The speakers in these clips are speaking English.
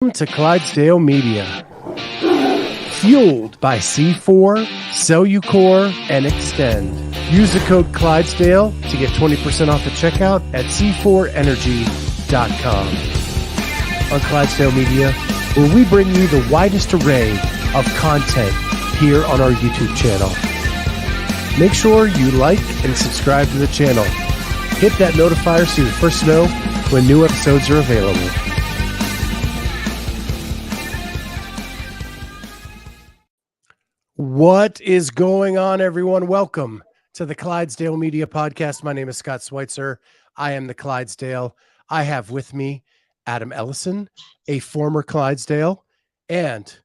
Welcome to Clydesdale Media. Fueled by C4, Cellucor, and Extend. Use the code Clydesdale to get 20% off at checkout at c4energy.com. On Clydesdale Media, where we bring you the widest array of content here on our YouTube channel. Make sure you like and subscribe to the channel. Hit that notifier so you're the first to know when new episodes are available. What is going on, everyone? Welcome to the Clydesdale Media Podcast. My name is Scott Schweitzer. I am the Clydesdale. I have with me Adam Ellison, a former Clydesdale, and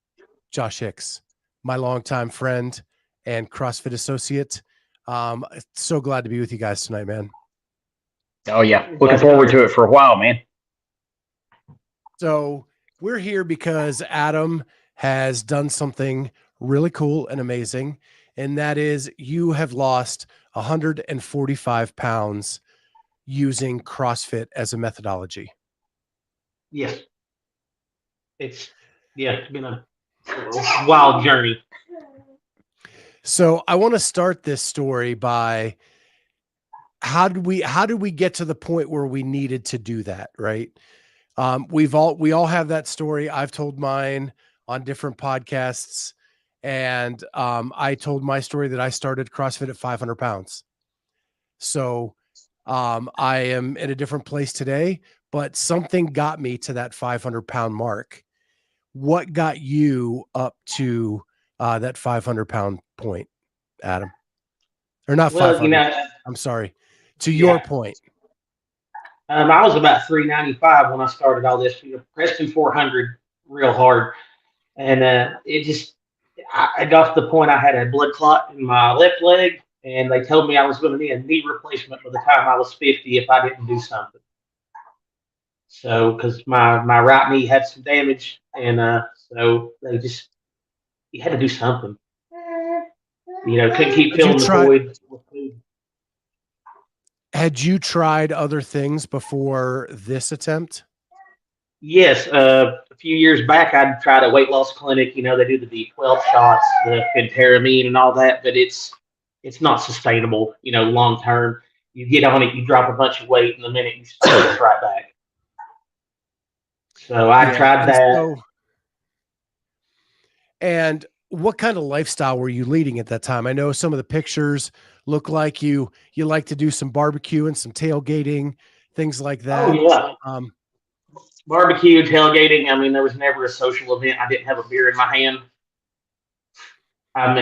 Josh Hicks, my longtime friend and CrossFit associate. So glad to be with you guys tonight, man. Oh, yeah. Looking forward to it for a while, man. So we're here because Adam has done something really cool and amazing, and that is you have lost 145 pounds using CrossFit as a methodology. Yes. It's been a wild journey. So I want to start this story by how did we get to the point where we needed to do that, right? We all have that story. I've told mine on different podcasts. And I told my story that I started CrossFit at 500 pounds. So I am in a different place today, but something got me to that 500-pound mark. What got you up to that 500-pound point, Adam? Or not 500. I'm sorry. To your point. I was about 395 when I started all this. Pressing 400 real hard. And I got to the point I had a blood clot in my left leg, and they told me I was going to need a knee replacement by the time I was 50 if I didn't do something. So, because my right knee had some damage, and so you had to do something. Couldn't keep filling the void with food. Had you tried other things before this attempt? Yes, a few years back, I tried a weight loss clinic. They do the B12 shots, the phentermine, and all that, but it's not sustainable. Long term. You get on it, you drop a bunch of weight, and the minute you start, it's right back. So I tried that. And what kind of lifestyle were you leading at that time? I know some of the pictures look like you like to do some barbecue and some tailgating, things like that. Oh, yeah. Barbecue, tailgating. I mean, there was never a social event I didn't have a beer in my hand. I don't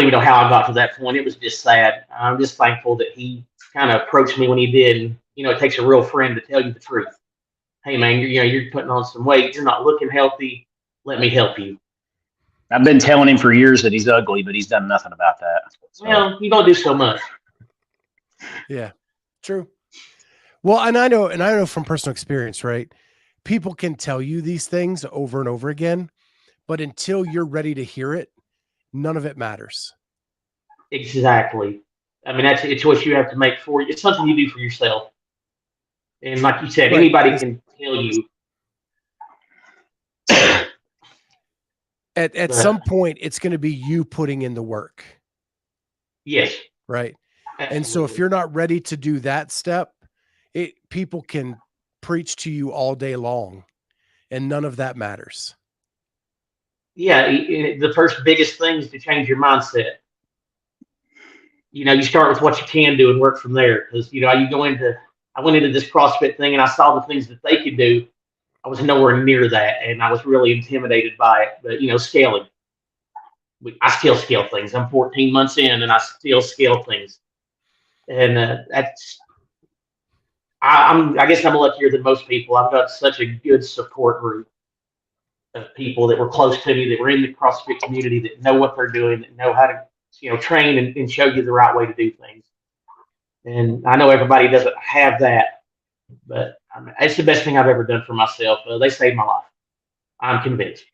even know how I got to that point. It was just sad. I'm just thankful that he kind of approached me when he did. And, it takes a real friend to tell you the truth. Hey, man, you're putting on some weight. You're not looking healthy. Let me help you. I've been telling him for years that he's ugly, but he's done nothing about that. So. Well, you don't do so much. Yeah. True. Well, and I know from personal experience, right? People can tell you these things over and over again, but until you're ready to hear it, none of it matters. Exactly. I mean, it's a choice you have to make for you. It's something you do for yourself. And like you said, anybody can tell you. At some point, it's going to be you putting in the work. Yes. Right. Absolutely. And so if you're not ready to do that step, people can preach to you all day long and none of that matters. Yeah. The first biggest thing is to change your mindset. You start with what you can do and work from there. Because, I went into this CrossFit thing and I saw the things that they could do. I was nowhere near that. And I was really intimidated by it. But, scaling. I still scale things. I'm 14 months in and I still scale things. And I guess I'm luckier than most people. I've got such a good support group of people that were close to me, that were in the CrossFit community, that know what they're doing, that know how to, train and show you the right way to do things. And I know everybody doesn't have that, but it's the best thing I've ever done for myself. They saved my life. I'm convinced.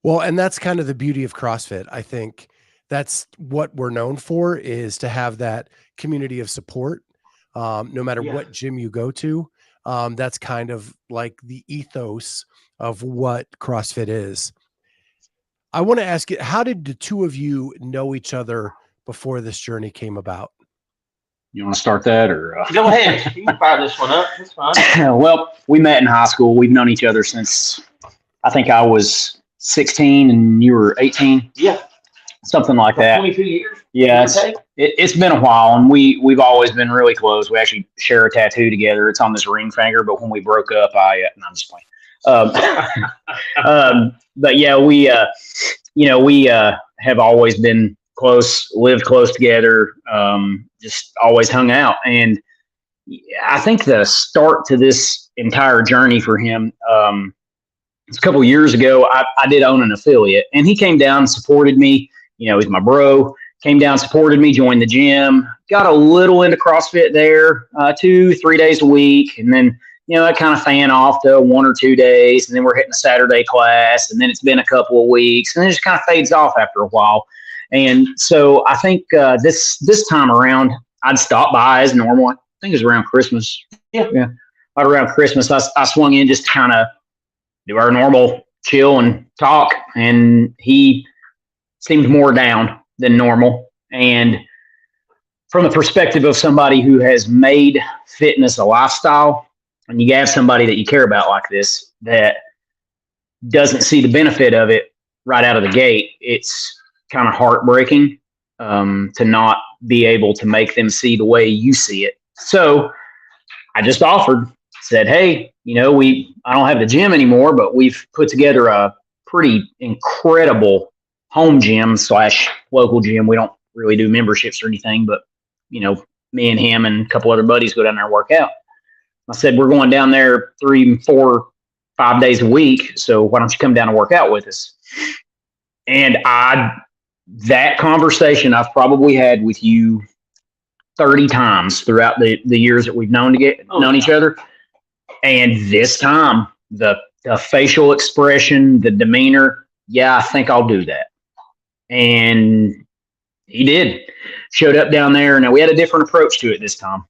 Well, and that's kind of the beauty of CrossFit. I think that's what we're known for, is to have that community of support. no matter Yeah. what gym you go to. That's kind of like the ethos of what CrossFit is. I want to ask you, how did the two of you know each other before this journey came about? You want to start that or? Go ahead. You can fire this one up. That's fine. Well, we met in high school. We've known each other since I think I was 16 and you were 18. Yeah. Something like About that. 22 years. Yeah, it's been a while, and we've always been really close. We actually share a tattoo together. It's on this ring finger, but when we broke up, no, I'm just playing. But yeah, we have always been close, lived close together, just always hung out. And I think the start to this entire journey for him, it's a couple of years ago. I did own an affiliate, and he came down and supported me. He's my bro. Came down, supported me, joined the gym, got a little into CrossFit there, 2-3 days a week. And then, I kind of fan off to 1 or 2 days. And then we're hitting a Saturday class. And then it's been a couple of weeks. And it just kind of fades off after a while. And so I think this time around, I'd stop by as normal. I think it was around Christmas. Yeah. Right around Christmas, I swung in just to kind of do our normal chill and talk. And he seemed more down than normal. And from the perspective of somebody who has made fitness a lifestyle, and you have somebody that you care about like this that doesn't see the benefit of it right out of the gate, it's kind of heartbreaking to not be able to make them see the way you see it. So I just said, hey, I don't have the gym anymore, but we've put together a pretty incredible home gym / local gym. We don't really do memberships or anything, but me and him and a couple other buddies go down there and work out. I said, we're going down there 3, 4, 5 days a week. So why don't you come down and work out with us? And that conversation I've probably had with you 30 times throughout the years that we've known each other. And this time, the facial expression, the demeanor, yeah, I think I'll do that. And he did. Showed up down there. Now, we had a different approach to it this time.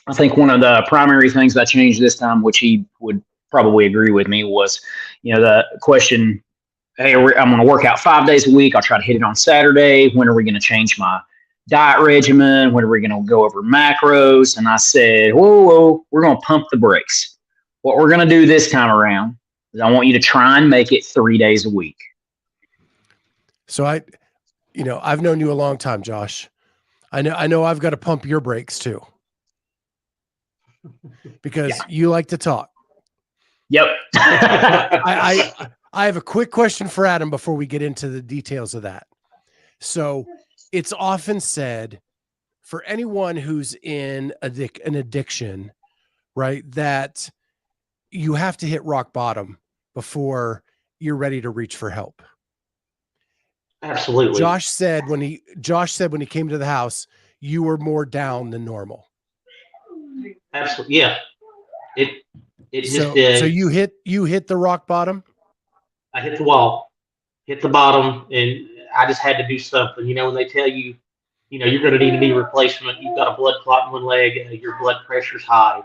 I think one of the primary things I changed this time, which he would probably agree with me, was, the question, hey, I'm going to work out 5 days a week. I'll try to hit it on Saturday. When are we going to change my diet regimen? When are we going to go over macros? And I said, whoa, we're going to pump the brakes. What we're going to do this time around is I want you to try and make it 3 days a week. So I've known you a long time, Josh. I know I've got to pump your brakes too, because you like to talk. Yep. I have a quick question for Adam before we get into the details of that. So it's often said for anyone who's in an addiction, right, that you have to hit rock bottom before you're ready to reach for help. Absolutely. Josh said when he came to the house, you were more down than normal. Absolutely. Yeah. It just so you hit the rock bottom. I hit the wall, hit the bottom, and I just had to do something. When they tell you, you're going to need a knee replacement, you've got a blood clot in one leg, your blood pressure's high.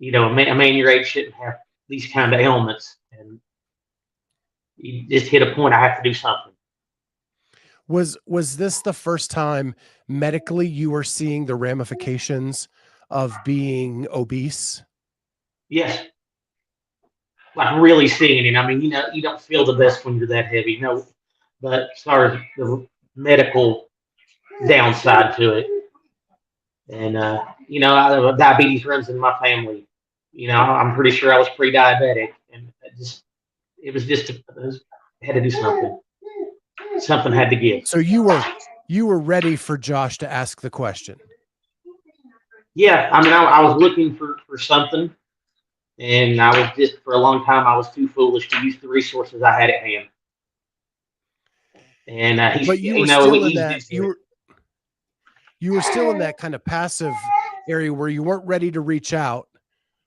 A man your age shouldn't have these kind of ailments, and you just hit a point. I have to do something. Was this the first time medically you were seeing the ramifications of being obese? Yes. Like really seeing it. I mean, you don't feel the best when you're that heavy. But as far as the medical downside to it, and diabetes runs in my family. I'm pretty sure I was pre-diabetic, and it had to do something. Something had to give. So you were ready for Josh to ask the question. Yeah, I mean, I was looking for something, and I was just, for a long time, I was too foolish to use the resources I had at hand. And you were still in that kind of passive area where you weren't ready to reach out,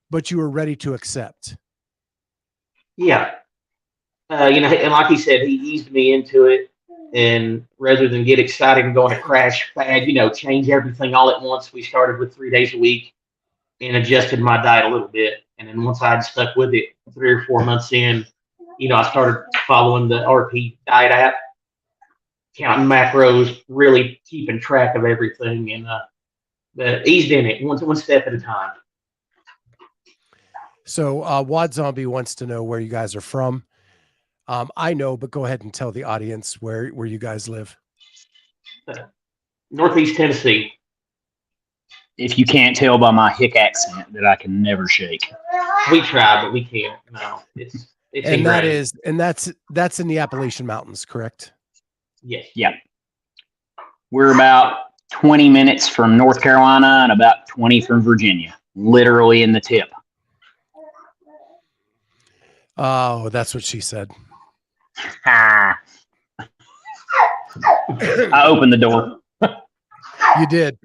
but you were ready to accept. Yeah. And like he said, he eased me into it. And rather than get excited and go on a crash fad, change everything all at once, we started with 3 days a week and adjusted my diet a little bit. And then once I had stuck with it 3 or 4 months in, I started following the RP diet app, counting macros, really keeping track of everything, and eased in it one step at a time. So Wad Zombie wants to know where you guys are from. I know, but go ahead and tell the audience where you guys live. Northeast Tennessee. If you can't tell by my Hick accent that I can never shake. We try, but we can't. No, it's and that's in the Appalachian Mountains, correct? Yes. Yeah. We're about 20 minutes from North Carolina and about 20 from Virginia, literally in the tip. Oh, that's what she said. I opened the door. You did.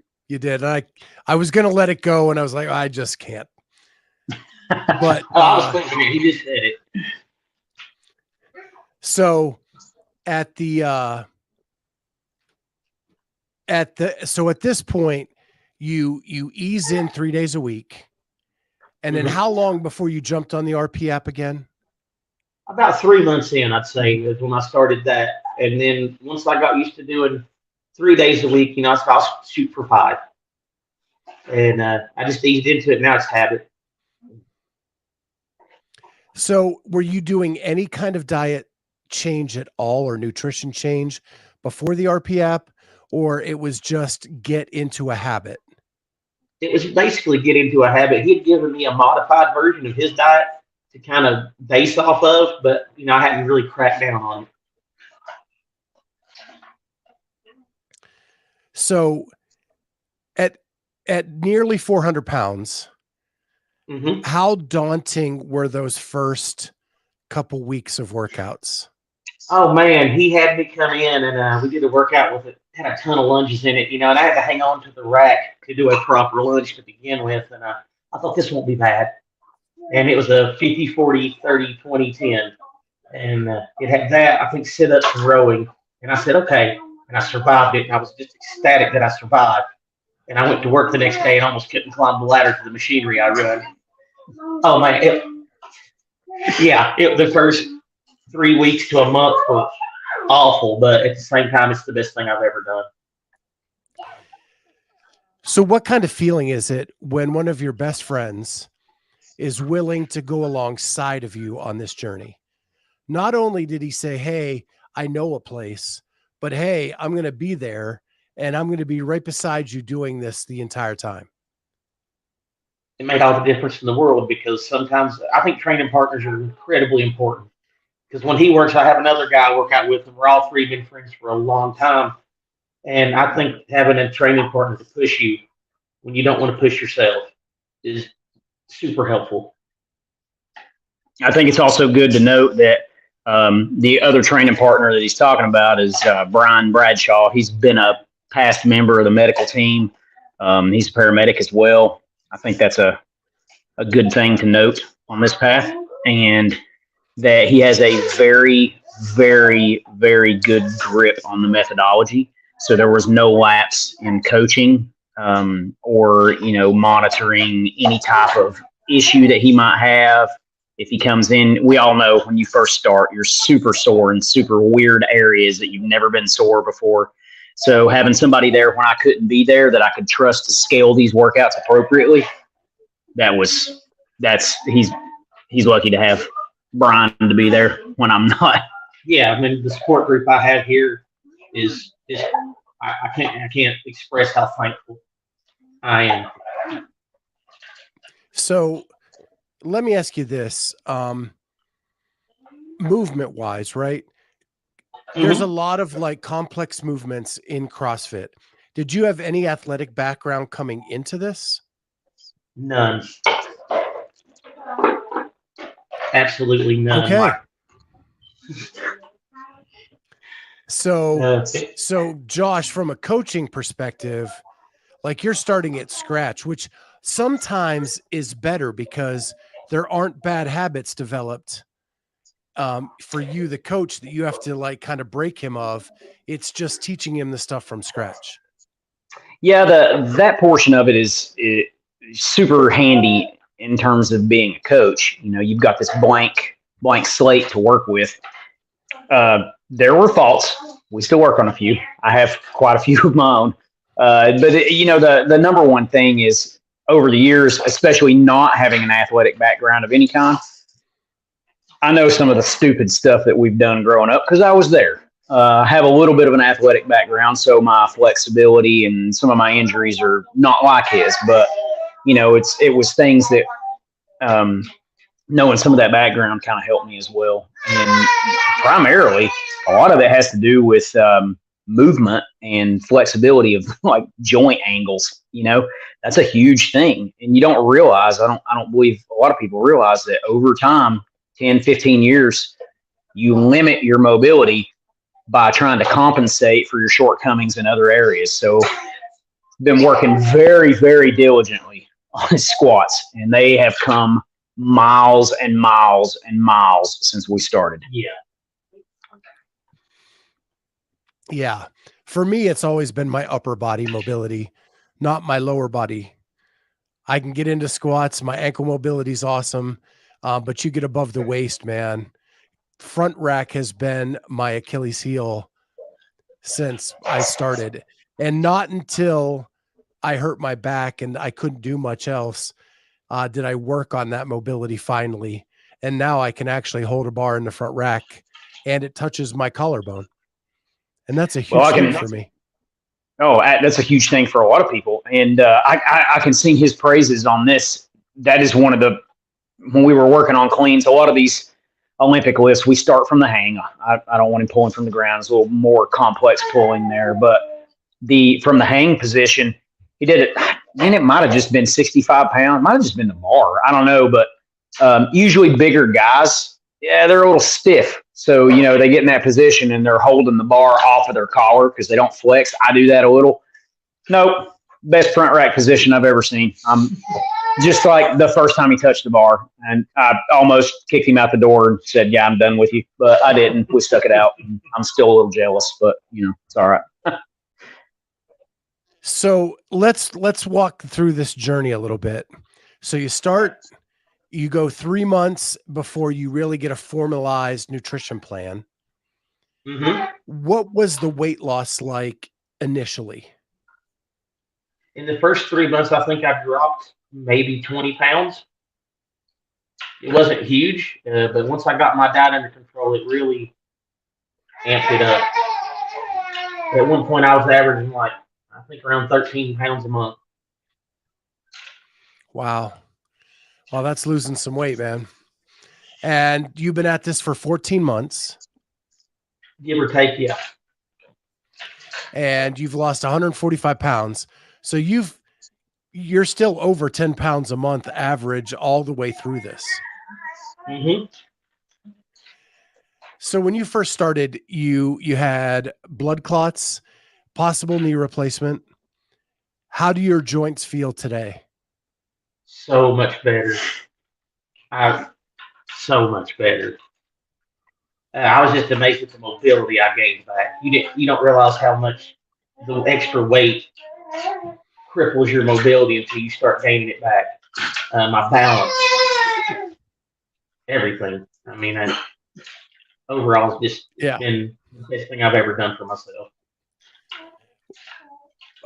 I was going to let it go, and I was like, I just can't. But I was thinking it. He just said it. So at this point, you ease in 3 days a week, and then how long before you jumped on the RP app again? About 3 months in, I'd say, is when I started that. And then once I got used to doing 3 days a week, I'll shoot for 5. And I just eased into it. Now it's habit. So were you doing any kind of diet change at all or nutrition change before the RP app, or it was just get into a habit? It was basically get into a habit. He had given me a modified version of his diet to kind of base off of, but I hadn't really cracked down on it. So at nearly 400 pounds, how daunting were those first couple weeks of workouts? Oh man, he had me come in and we did a workout with it. Had a ton of lunges in it, and I had to hang on to the rack to do a proper lunge to begin with. And I thought this won't be bad. And it was a 50, 40, 30, 20, 10. And it had that, I think, sit-ups and rowing. And I said, okay. And I survived it. And I was just ecstatic that I survived. And I went to work the next day and almost couldn't climb the ladder to the machinery I run. Oh, man. The first 3 weeks to a month were awful. But at the same time, it's the best thing I've ever done. So what kind of feeling is it when one of your best friends is willing to go alongside of you on this journey? Not only did he say, hey, I know a place, but hey, I'm going to be there and I'm going to be right beside you doing this the entire time. It made all the difference in the world, because sometimes I think training partners are incredibly important. Because when he works, I have another guy I work out with, and we're all three been friends for a long time. And I think having a training partner to push you when you don't want to push yourself is super helpful. I think it's also good to note that the other training partner that he's talking about is Brian Bradshaw. He's been a past member of the medical team. He's a paramedic as well. I think that's a good thing to note on this path, and that he has a very, very, very good grip on the methodology. So there was no lapse in coaching or monitoring any type of issue that he might have. If he comes in, we all know when you first start, you're super sore in super weird areas that you've never been sore before. So having somebody there when I couldn't be there that I could trust to scale these workouts appropriately, he's lucky to have Brian to be there when I'm not. Yeah, I mean, the support group I have here is I can't express how thankful I am. So let me ask you this, movement wise, right? There's a lot of like complex movements in CrossFit. Did you have any athletic background coming into this? None. Absolutely none. Okay. So Josh, from a coaching perspective, like you're starting at scratch, which sometimes is better because there aren't bad habits developed for you, the coach, that you have to like kind of break him of. It's just teaching him the stuff from scratch. Yeah, that portion of it is super handy in terms of being a coach. You know, you've got this blank slate to work with. There were faults. We still work on a few. I have quite a few of my own. You know, the number one thing is, over the years, especially not having an athletic background of any kind, I know some of the stupid stuff that we've done growing up because I was there. I have a little bit of an athletic background, so my flexibility and some of my injuries are not like his. But you know, it was things that knowing some of that background kind of helped me as well. And primarily, a lot of it has to do with movement and flexibility of like joint angles. You know, that's a huge thing, and you don't realize. I don't believe a lot of people realize that over time, 10, 15 years, you limit your mobility by trying to compensate for your shortcomings in other areas. So been working very, very diligently on his squats, and they have come miles and miles and miles since we started. Yeah. For me, it's always been my upper body mobility, not my lower body. I can get into squats. My ankle mobility is awesome. But you get above the waist, man. Front rack has been my Achilles heel since I started. And not until I hurt my back and I couldn't do much else did I work on that mobility finally. And now I can actually hold a bar in the front rack and it touches my collarbone. And that's a huge thing for me. Oh, that's a huge thing for a lot of people. And I can sing his praises on this. That is one of the, when we were working on cleans, a lot of these Olympic lifts, we start from the hang. I don't want him pulling from the ground. It's a little more complex pulling there. But from the hang position, he did it. Man, it might have just been 65 pounds. Might have just been the bar. I don't know. But usually bigger guys, yeah, they're a little stiff. So, you know, they get in that position and they're holding the bar off of their collar because they don't flex. I do that a little. Nope. Best front rack position I've ever seen. Just like the first time he touched the bar, and I almost kicked him out the door and said, yeah, I'm done with you. But I didn't. We stuck it out. I'm still a little jealous, but, you know, it's all right. So let's walk through this journey a little bit. So you go 3 months before you really get a formalized nutrition plan. Mm-hmm. What was the weight loss like initially? In the first 3 months, I think I dropped maybe 20 pounds. It wasn't huge, but once I got my diet under control, it really amped it up. At one point, I was averaging like, I think around 13 pounds a month. Wow. Well, that's losing some weight, man. And you've been at this for 14 months. Give or take, yeah. And you've lost 145 pounds. So you're still over 10 pounds a month average all the way through this. Mm-hmm. So when you first started, you had blood clots, possible knee replacement. How do your joints feel today? So much better. So much better. I was just amazed at the mobility I gained back. You don't realize how much the extra weight cripples your mobility until you start gaining it back. My balance, everything. I mean, overall, it's just been the best thing I've ever done for myself.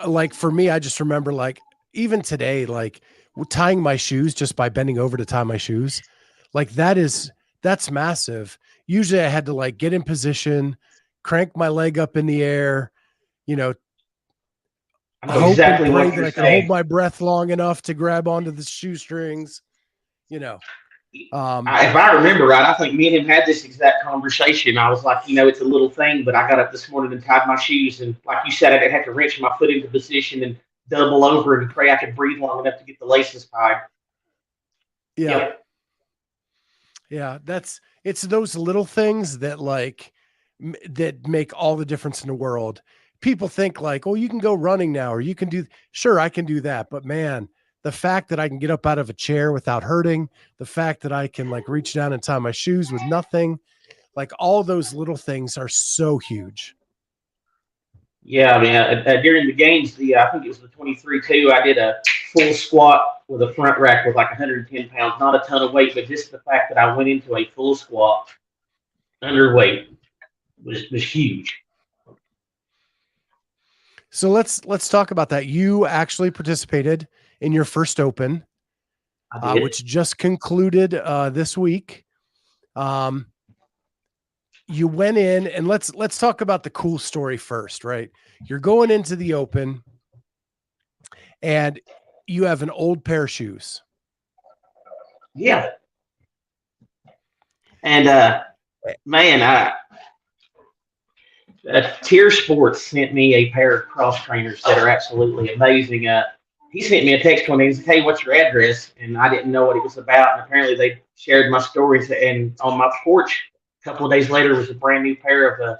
Like for me, I just remember like even today, like tying my shoes just by bending over to tie my shoes, like that's massive. Usually I had to like get in position, crank my leg up in the air, you know, hope and pray that I can hold my breath long enough to grab onto the shoestrings, you know. If I remember right, I think me and him had this exact conversation. I was like, you know, it's a little thing, but I got up this morning and tied my shoes. And like you said, I didn't have to wrench my foot into position and double over and pray I could breathe long enough to get the laces tied. Yeah. Yep. Yeah. It's those little things that like, that make all the difference in the world. People think like, oh, you can go running now, or you can do, sure, I can do that. But man, the fact that I can get up out of a chair without hurting, the fact that I can like reach down and tie my shoes with nothing, Like all those little things are so huge. Yeah, I mean, during the games, I think it was the 23-2, I did a full squat with a front rack with like 110 pounds, not a ton of weight, but just the fact that I went into a full squat underweight was huge. So let's talk about that. You actually participated in your first open, which just concluded this week. You went in, and let's talk about the cool story first, right? You're going into the open and you have an old pair of shoes. Yeah. And man, Tier Sports sent me a pair of cross trainers that are absolutely amazing. He sent me a text one day. He said, "Hey, what's your address?" And I didn't know what it was about. And apparently they shared my stories. And on my porch, a couple of days later, was a brand new pair of, I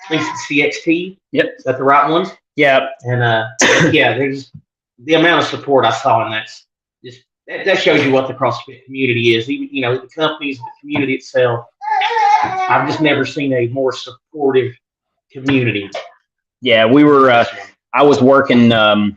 think it's the CXT. Yep. Is that the right ones? Yeah. And yeah, there's the amount of support I saw, and that shows you what the CrossFit community is. Even, the companies, the community itself. I've just never seen a more supportive community. Yeah, we were. I was working I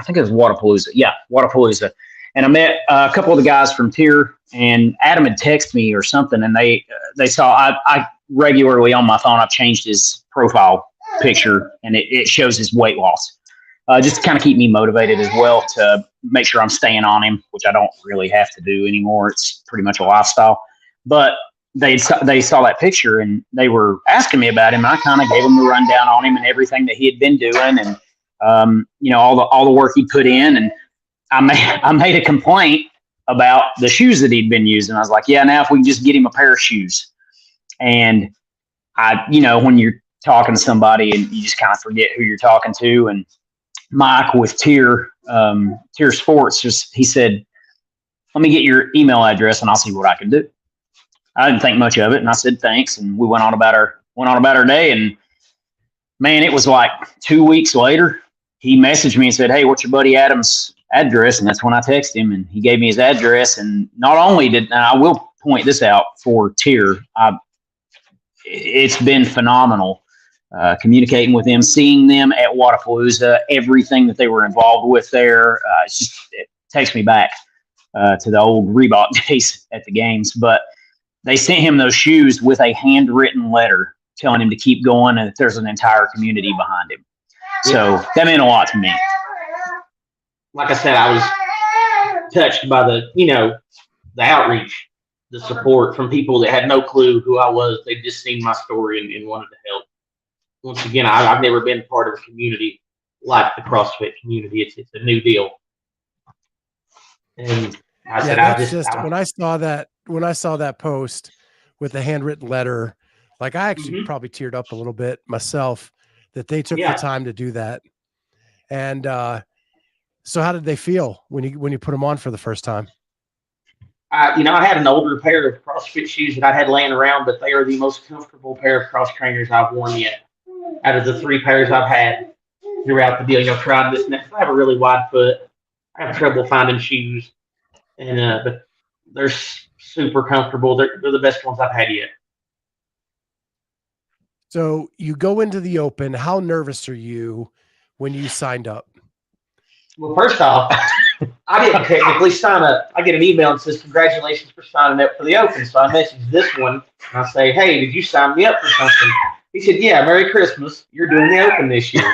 think it was Wadapalooza. Yeah, Wadapalooza, and I met a couple of the guys from Tier, and Adam had texted me or something, and they saw I regularly on my phone. I've changed his profile picture, and it shows his weight loss, just to kind of keep me motivated as well to make sure I'm staying on him, which I don't really have to do anymore. It's pretty much a lifestyle, but they saw that picture and they were asking me about him. And I kind of gave them the rundown on him and everything that he had been doing, and all the work he put in. And I made a complaint about the shoes that he'd been using. I was like, yeah, now if we can just get him a pair of shoes. And when you're talking to somebody and you just kind of forget who you're talking to. And Mike with Tier Sports, he said, "Let me get your email address and I'll see what I can do." I didn't think much of it, and I said thanks, and we went on about our day. And man, it was like 2 weeks later, he messaged me and said, "Hey, what's your buddy Adam's address?" And that's when I texted him, and he gave me his address. And not only and I will point this out for Tier, it's been phenomenal communicating with them, seeing them at Wadapalooza, everything that they were involved with there. It takes me back to the old Reebok days at the games. But they sent him those shoes with a handwritten letter telling him to keep going and that there's an entire community behind him. So that meant a lot to me. Like I said, I was touched by the outreach, the support from people that had no clue who I was. They'd just seen my story and wanted to help. Once again, I've never been part of a community like the CrossFit community. It's a new deal. And I said, when I saw that post with the handwritten letter, like I actually probably teared up a little bit myself that they took the time to do that. And so how did they feel when you put them on for the first time? I had an older pair of CrossFit shoes that I had laying around, but they are the most comfortable pair of cross trainers I've worn yet. Out of the 3 pairs I've had throughout the deal, trying this next, I have a really wide foot. I have trouble finding shoes, and but they're super comfortable. They're the best ones I've had yet. So you go into the open. How nervous are you when you signed up? Well, first off, I didn't technically sign up. I get an email that says, "Congratulations for signing up for the open." So I message this one and I say, "Hey, did you sign me up for something?" He said, "Yeah, Merry Christmas. You're doing the open this year."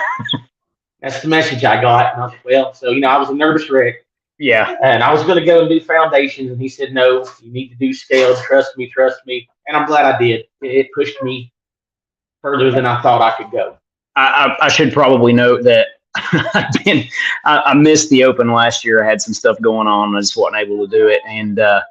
That's the message I got. And I was like, well, so, I was a nervous wreck. Yeah. And I was going to go and do foundations. And he said, "No, you need to do scales. Trust me. And I'm glad I did. It pushed me further than I thought I could go. I should probably note that I missed the open last year. I had some stuff going on. I just wasn't able to do it. And I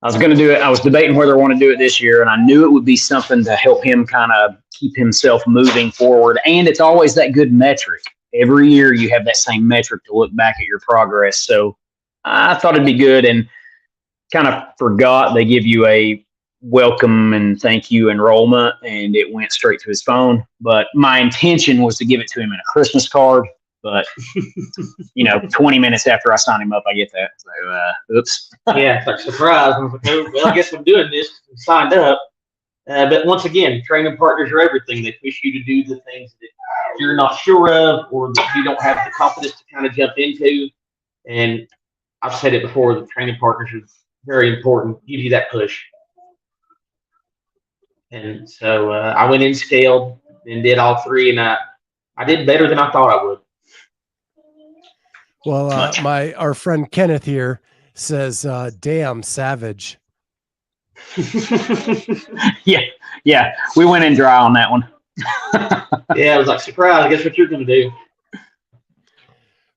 was going to do it. I was debating whether I want to do it this year. And I knew it would be something to help him kind of keep himself moving forward. And it's always that good metric. Every year you have that same metric to look back at your progress. So I thought it'd be good, and kind of forgot they give you a welcome and thank you enrollment, and it went straight to his phone. But my intention was to give it to him in a Christmas card. But 20 minutes after I sign him up, I get that. So, oops. Yeah, it's like surprise. I was like, oh, well, I guess I'm doing this. I'm signed up. But once again, training partners are everything. They push you to do the things that you're not sure of or that you don't have the confidence to kind of jump into. And I've said it before, the training partners are very important. Give you that push. And so I went in, scaled, and did all three, and I did better than I thought I would. Well, our friend Kenneth here says, "Damn, savage." yeah, we went in dry on that one. Yeah, I was like, surprise. Guess what you're going to do?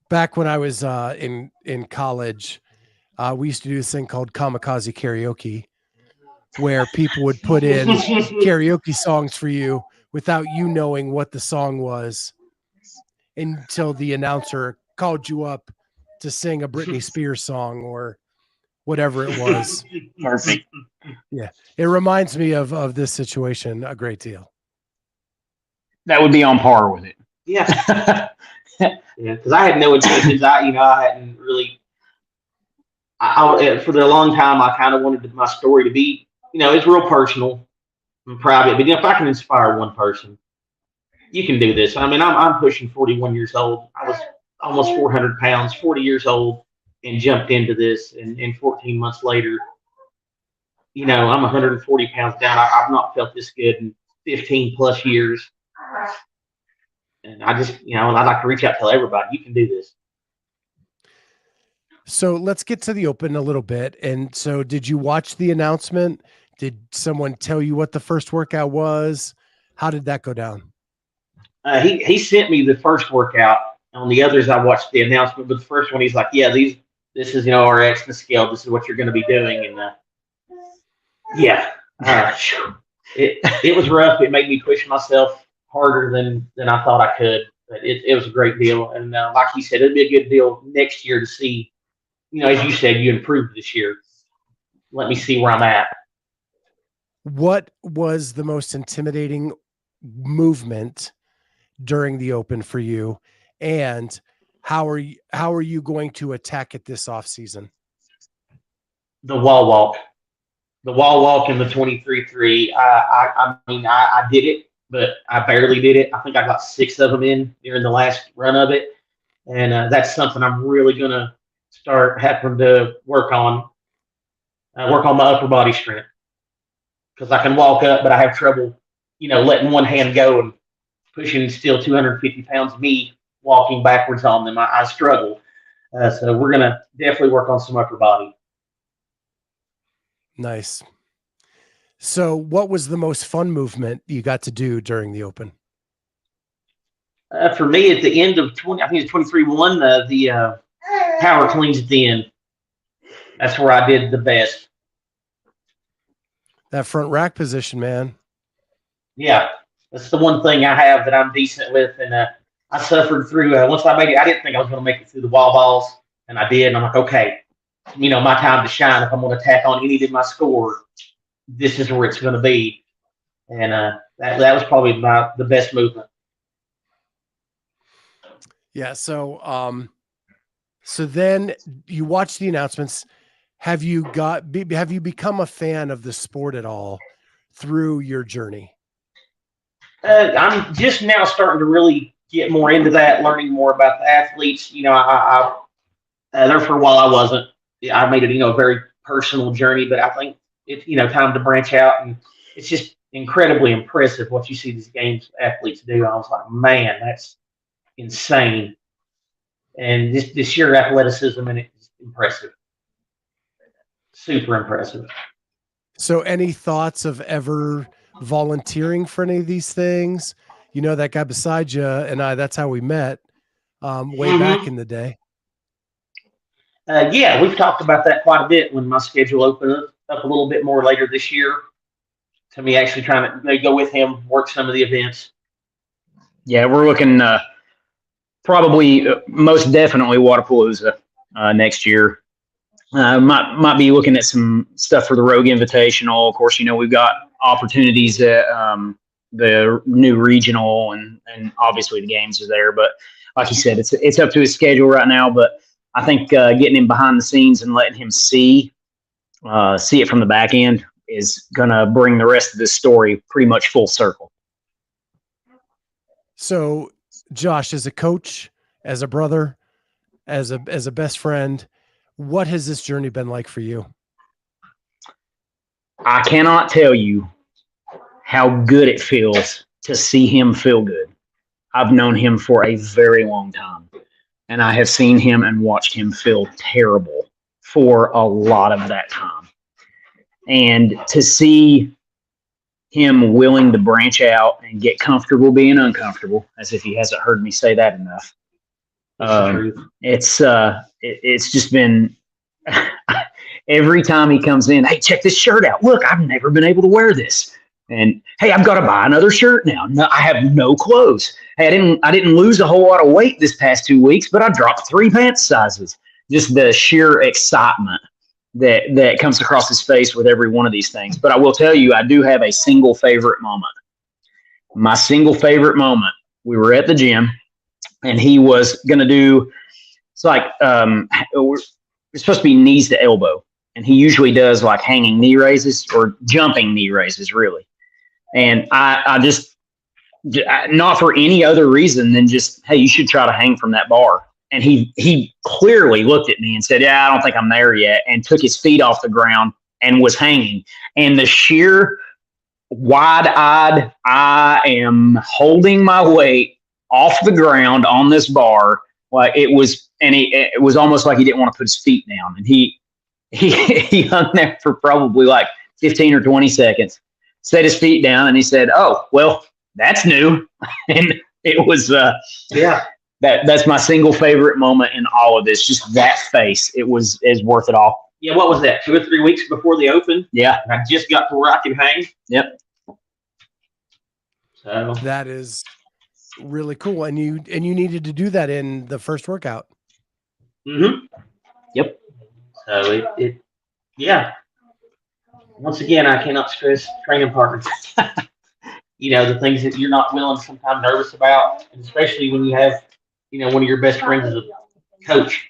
Back when I was in college, we used to do this thing called kamikaze karaoke, where people would put in karaoke songs for you without you knowing what the song was until the announcer called you up to sing a Britney Spears song or whatever it was. Perfect. Yeah. It reminds me of this situation a great deal. That would be on par with it. Yeah. Yeah, because I had no intentions. I hadn't really. For the long time, I kind of wanted my story to be, it's real personal and private. But if I can inspire one person, you can do this. I mean, I'm pushing 41 years old. I was almost 400 pounds, 40 years old, and jumped into this. And 14 months later, I'm 140 pounds down. I've not felt this good in 15 plus years. And I just, I'd like to reach out and tell everybody, you can do this. So let's get to the Open a little bit. And so did you watch the announcement? Did someone tell you what the first workout was? How did that go down? He sent me the first workout. On the others, I watched the announcement. But the first one, he's like, yeah, this is, our X scale. This is what you're going to be doing. And it was rough. It made me push myself harder than I thought I could. But it was a great deal. And like he said, it'd be a good deal next year to see, as you said, you improved this year. Let me see where I'm at. What was the most intimidating movement during the Open for you? And how are you going to attack it this off season? The wall walk. The wall walk and the 23-3. I did it, but I barely did it. I think I got 6 of them in during the last run of it. And that's something I'm really going to start having to work on my upper body strength. Because I can walk up, but I have trouble, letting one hand go and pushing still 250 pounds, me walking backwards on them. I struggle. So we're going to definitely work on some upper body. Nice. So what was the most fun movement you got to do during the Open? For me, at the end of 20, I think it's 23-1, the power cleans at the end. That's where I did the best. That front rack position, man. Yeah, that's the one thing I have that I'm decent with. And I suffered through, once I made it, I didn't think I was going to make it through the wall balls. And I did. And I'm like, okay, my time to shine. If I'm going to tack on any of my score, this is where it's going to be. And that was probably the best movement. Yeah. So, so then you watch the announcements. Have you become a fan of the sport at all through your journey? I'm just now starting to really get more into that, learning more about the athletes. I there for a while I wasn't. I made it, a very personal journey, but I think it's, time to branch out, and it's just incredibly impressive what you see these games athletes do. I was like, man, that's insane. And the sheer athleticism in it is impressive. Super impressive. So any thoughts of ever volunteering for any of these things? That guy beside you and I, that's how we met way back in the day. Yeah, we've talked about that quite a bit when my schedule opened up a little bit more later this year. To me, actually trying to go with him, work some of the events. Yeah, we're looking probably most definitely Wadapalooza next year. Might be looking at some stuff for the Rogue Invitational. Of course, we've got opportunities at the new regional, and obviously the games are there. But like you said, it's up to his schedule right now. But I think getting him behind the scenes and letting him see it from the back end is going to bring the rest of this story pretty much full circle. So, Josh, as a coach, as a brother, as a best friend, what has this journey been like for you? I cannot tell you how good it feels to see him feel good. I've known him for a very long time, and I have seen him and watched him feel terrible for a lot of that time. And to see him willing to branch out and get comfortable being uncomfortable, as if he hasn't heard me say that enough. It's just been every time he comes in, hey, check this shirt out. Look, I've never been able to wear this. And hey, I've got to buy another shirt now. No, I have no clothes. Hey, I didn't lose a whole lot of weight this past 2 weeks, but I dropped 3 pants sizes. Just the sheer excitement that comes across his face with every one of these things. But I will tell you, I do have a single favorite moment. My single favorite moment, we were at the gym, and he was going to do, it's like, we're supposed to be knees to elbow. And he usually does like hanging knee raises or jumping knee raises, really. And I just, not for any other reason than just, hey, you should try to hang from that bar. And he clearly looked at me and said, yeah, I don't think I'm there yet, and took his feet off the ground and was hanging. And the sheer wide-eyed, I am holding my weight off the ground on this bar. Like it was almost like he didn't want to put his feet down. And he hung there for probably like 15 or 20 seconds, set his feet down, and he said, oh, well, that's new. And it was, that's my single favorite moment in all of this. Just that face. Is worth it all. Yeah. What was that? 2 or 3 weeks before the Open? Yeah. And I just got to where I can hang. Yep. So that is really cool. And you needed to do that in the first workout. Mm-hmm. Yep. So yeah. Once again, I cannot stress training partners. The things that you're not willing, sometimes nervous about, and especially when you have, one of your best friends is a coach.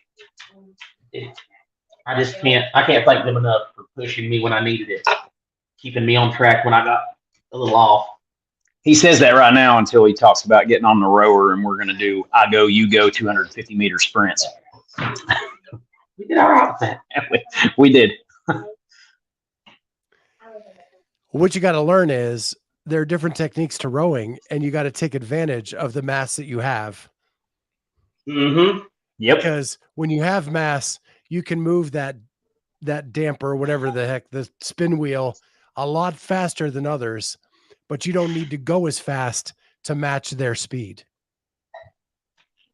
I can't thank them enough for pushing me when I needed it, keeping me on track when I got a little off. He says that right now until he talks about getting on the rower, and we're going to do I go, you go 250-meter sprints. We did all right with that. We did. What you got to learn is there are different techniques to rowing, and you got to take advantage of the mass that you have. Mm-hmm. Yep. Because when you have mass, you can move that damper, whatever the heck, the spin wheel, a lot faster than others, but you don't need to go as fast to match their speed.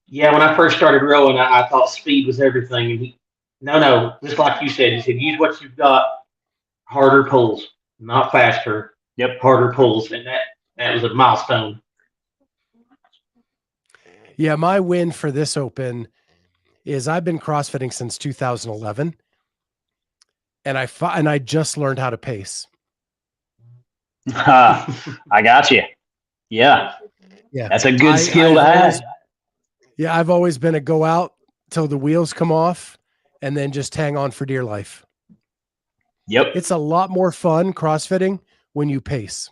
Yeah, when I first started rowing, I thought speed was everything. And no, just like you said, use what you've got, harder pulls, not faster. Yep. Harder pulls. And that was a milestone. Yeah, my win for this Open is I've been CrossFitting since 2011, and I just learned how to pace. I got you. Yeah. That's a good skill to have. Yeah, I've always been a go out till the wheels come off and then just hang on for dear life. Yep. It's a lot more fun CrossFitting when you pace.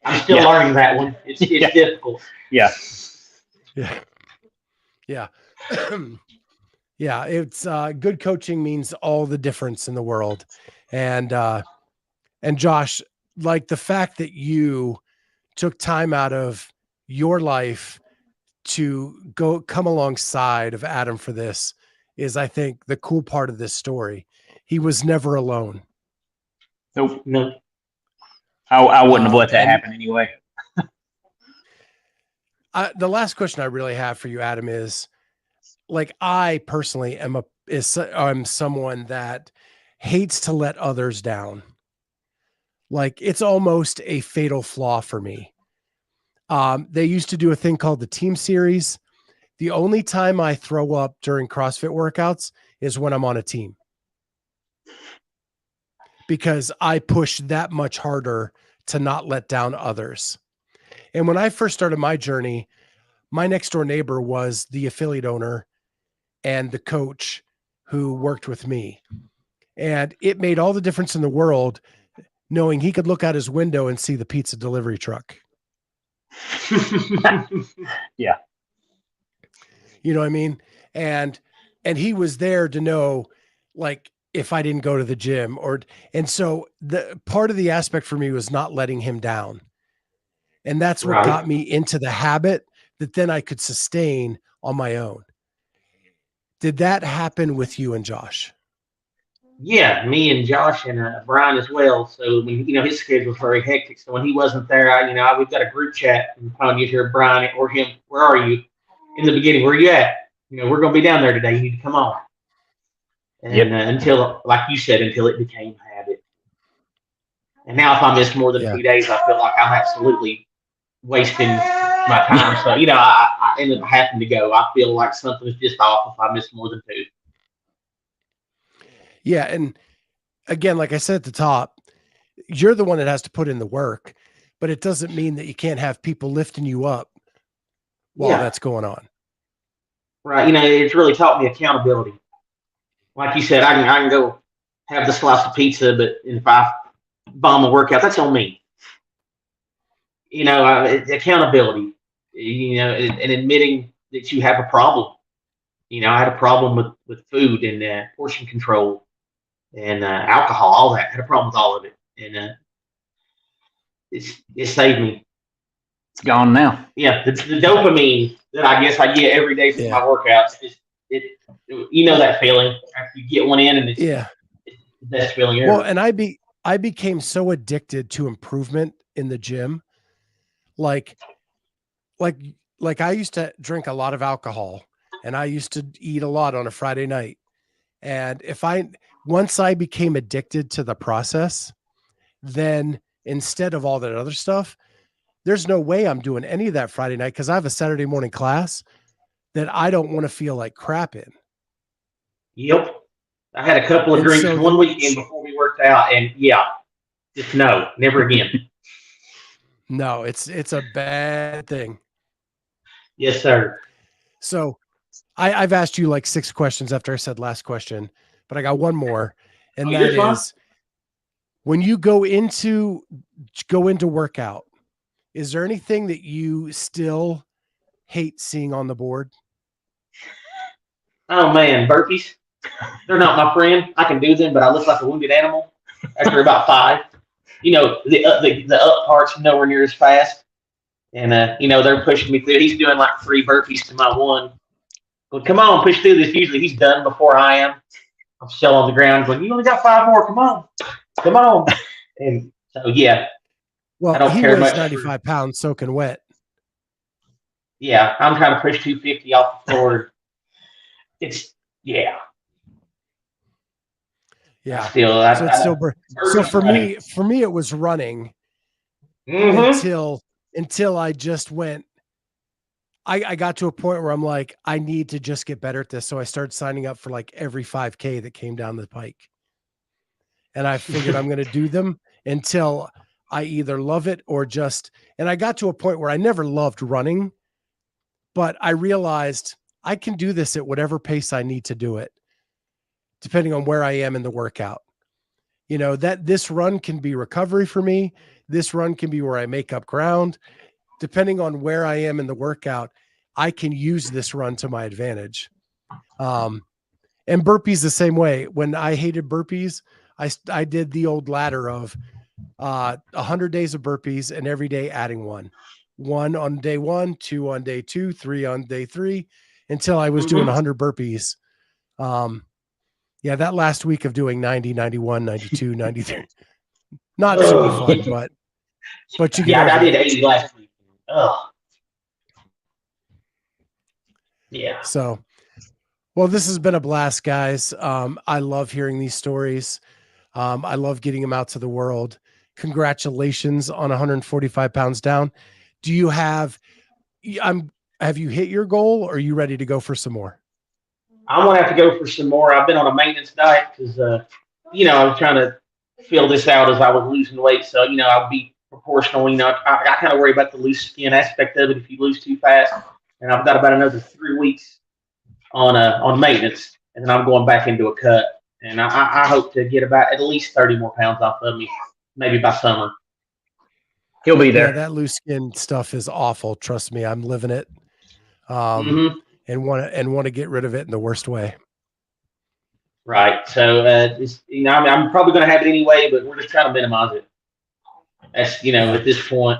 I'm still learning that one. It's difficult. Yeah. Yeah. Yeah. Yeah. It's good coaching means all the difference in the world. And Josh, like the fact that you took time out of your life to come alongside of Adam for this is, I think, the cool part of this story. He was never alone. Nope. No. I wouldn't have let that happen anyway. The last question I really have for you, Adam, is like, I personally I'm someone that hates to let others down. Like, it's almost a fatal flaw for me. They used to do a thing called the team series. The only time I throw up during CrossFit workouts is when I'm on a team, because I push that much harder to not let down others. And when I first started my journey, my next door neighbor was the affiliate owner and the coach who worked with me. And it made all the difference in the world knowing he could look out his window and see the pizza delivery truck. Yeah. You know what I mean? And he was there to know, like, if I didn't go to the gym and so the part of the aspect for me was not letting him down. And that's what got me into the habit that then I could sustain on my own. Did that happen with you and Josh? Yeah, me and Josh and Brian as well. So when his schedule was very hectic. So when he wasn't there, we've got a group chat and probably you hear Brian or him. Where are you? In the beginning, where are you at? We're going to be down there today. You need to come on. And until, like you said, until it became habit. And now if I miss more than 2 days, I feel like I'm absolutely wasting my time. So, I end up having to go. I feel like something's just off if I miss more than 2. Yeah. And again, like I said at the top, you're the one that has to put in the work, but it doesn't mean that you can't have people lifting you up while that's going on. Right. It's really taught me accountability. Like you said, I can go have the slice of pizza, but if I bomb a workout, that's on me. Accountability, and admitting that you have a problem. I had a problem with food and portion control and alcohol, all that. I had a problem with all of it. And it saved me. It's gone now. Yeah, the dopamine that I guess I get every day from my workouts, that feeling after you get one in, and it's the best feeling ever. Well, and I became so addicted to improvement in the gym. Like I used to drink a lot of alcohol and I used to eat a lot on a Friday night. And once I became addicted to the process, then instead of all that other stuff, there's no way I'm doing any of that Friday night because I have a Saturday morning class that I don't want to feel like crap in. Yep. I had a couple of drinks one weekend before we worked out, and just no, never again. No, it's a bad thing. Yes, sir. So I've asked you like 6 questions after I said last question, but I got one more. And that is, when you go into workout, is there anything that you still hate seeing on the board? Oh man, burpees. They're not my friend. I can do them, but I look like a wounded animal after about 5. The up part's nowhere near as fast. And, they're pushing me through. He's doing like 3 burpees to my 1. Well, come on, push through this. Usually he's done before I am. I'm still on the ground going, you only got 5 more. Come on. And so, yeah. Well, I don't he care weighs much 95 pounds soaking wet. Yeah, I'm trying to push 250 off the floor. Yeah. So for me, it was running until I just went. I got to a point where I'm like, I need to just get better at this. So I started signing up for like every 5K that came down the pike. And I figured I'm going to do them until I either love it or and I got to a point where I never loved running, but I realized I can do this at whatever pace I need to do it, depending on where I am in the workout. That this run can be recovery for me. This run can be where I make up ground. Depending on where I am in the workout, I can use this run to my advantage. And burpees the same way. When I hated burpees, I did the old ladder of 100 days of burpees and every day adding 1 on day 1, 2 on day 2, 3 on day 3, until I was doing 100 burpees. That last week of doing 90, 91, 92, 93, not super fun, but you get I did 80 last week. Oh, yeah. So, well, this has been a blast, guys. I love hearing these stories. I love getting them out to the world. Congratulations on 145 pounds down. Have you hit your goal, or are you ready to go for some more? I'm going to have to go for some more. I've been on a maintenance diet because, I was trying to fill this out as I was losing weight. So, I'll be proportional. I kind of worry about the loose skin aspect of it if you lose too fast. and I've got about another 3 weeks on maintenance, and then I'm going back into a cut. And I hope to get about at least 30 more pounds off of me, maybe by summer. He'll be there. Yeah, that loose skin stuff is awful. Trust me, I'm living it. And want to get rid of it in the worst way. Right. So, I'm probably going to have it anyway, but we're just trying to minimize it. That's, at this point.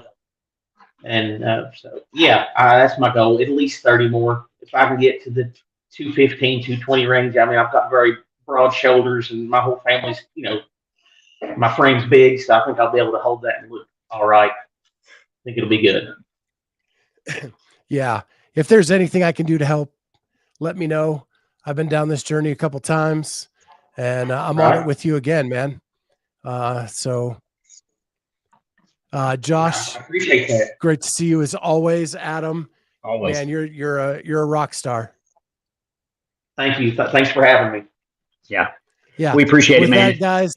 And that's my goal. At least 30 more. If I can get to the 215, 220 range, I've got very broad shoulders, and my whole family's, my frame's big, so I think I'll be able to hold that and look all right. I think it'll be good. Yeah. If there's anything I can do to help, let me know. I've been down this journey a couple times, and I'm on it with you again, man. Josh, I appreciate that. Great to see you as always. Adam, Always. man, you're a rock star. Thank you. Thanks for having me. Yeah. We appreciate it, man. With that, guys,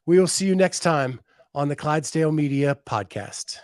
we will see you next time on the Clydesdale Media Podcast.